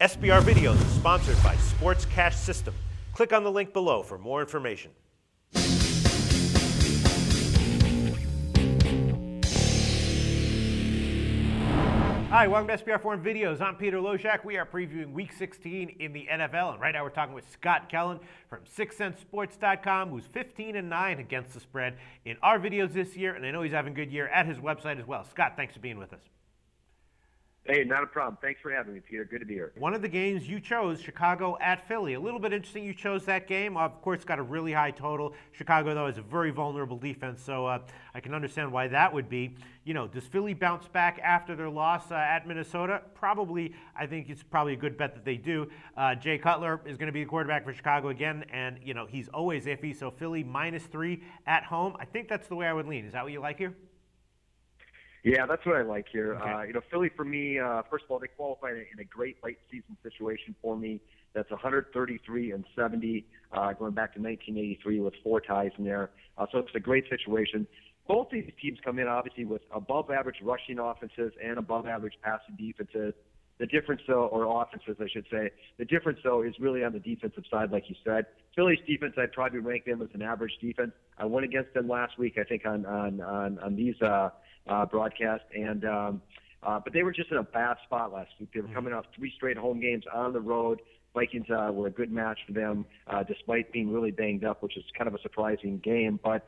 SBR Videos is sponsored by Sports Cash System. Click on the link below for more information. Hi, welcome to SBR Foreign Videos. I'm Peter Loshak. We are previewing Week 16 in the NFL, and right now we're talking with Scott Kellen from picsk.com, who's 15-9 against the spread in our videos this year, and I know he's having a good year at his website as well. Scott, thanks for being with us. Hey, not a problem. Thanks for having me, Peter. Good to be here. One of the games you chose, Chicago at Philly. A little bit interesting you chose that game. Of course, it's got a really high total. Chicago, though, is a very vulnerable defense, so I can understand why that would be. You know, does Philly bounce back after their loss at Minnesota? Probably. I think it's probably a good bet that they do. Jay Cutler is going to be the quarterback for Chicago again, and, you know, he's always iffy, so Philly -3 at home. I think that's the way I would lean. Is that what you like here? Yeah, that's what I like here. Okay. Philly for me, first of all, they qualified in a great late season situation for me. That's 133-70, going back to 1983 with 4 ties in there. So it's a great situation. Both these teams come in, obviously, with above-average rushing offenses and above-average passing defenses. The difference, though, or offenses, I should say, the difference, though, is really on the defensive side, like you said. Philly's defense, I'd probably rank them as an average defense. I went against them last week, I think, on these broadcast, and but they were just in a bad spot last week. They were coming off 3 straight home games on the road. Vikings were a good match for them, despite being really banged up, which is kind of a surprising game. But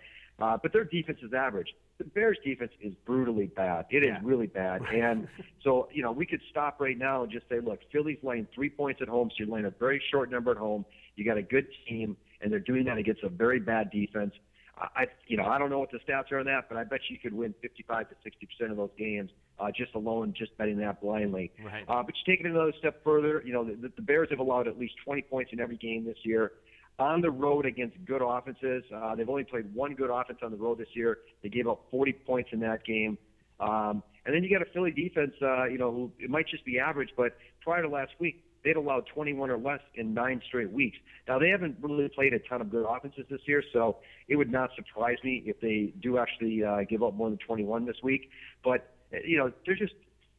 their defense is average. The Bears' defense is brutally bad. It is really bad. And so, you know, we could stop right now and just say, look, Philly's laying 3 points at home, so you're laying a very short number at home. You got a good team, and they're doing that against a very bad defense. I don't know what the stats are on that, but I bet you could win 55 to 60% of those games just betting that blindly. Right. But you take it another step further. You know, the Bears have allowed at least 20 points in every game this year. On the road against good offenses, they've only played one good offense on the road this year. They gave up 40 points in that game. And then you got a Philly defense, who it might just be average, but prior to last week, they'd allowed 21 or less in 9 straight weeks. Now, they haven't really played a ton of good offenses this year, so it would not surprise me if they do actually give up more than 21 this week. But, you know,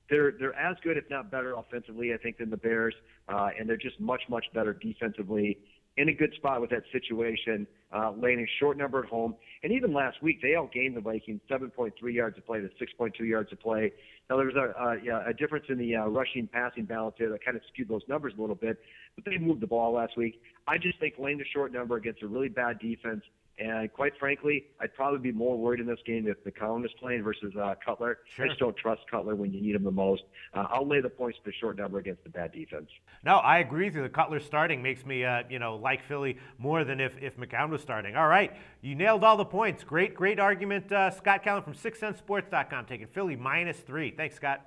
they're as good, if not better, offensively, I think, than the Bears, and they're just much, much better defensively. In a good spot with that situation, laying a short number at home. And even last week, they outgained the Vikings 7.3 yards to play to 6.2 yards to play. Now, there was a difference in the rushing-passing balance there that kind of skewed those numbers a little bit, but they moved the ball last week. I just think laying the short number against a really bad defense, and quite frankly, I'd probably be more worried in this game if Kellen is playing versus Cutler. Sure. I just don't trust Cutler when you need him the most. I'll lay the points to the short number against the bad defense. No, I agree with you. The Cutler starting makes me, like Philly more than if McCown was starting. All right, you nailed all the points. Great argument, Scott Kellen from picsk.com, taking Philly -3. Thanks, Scott.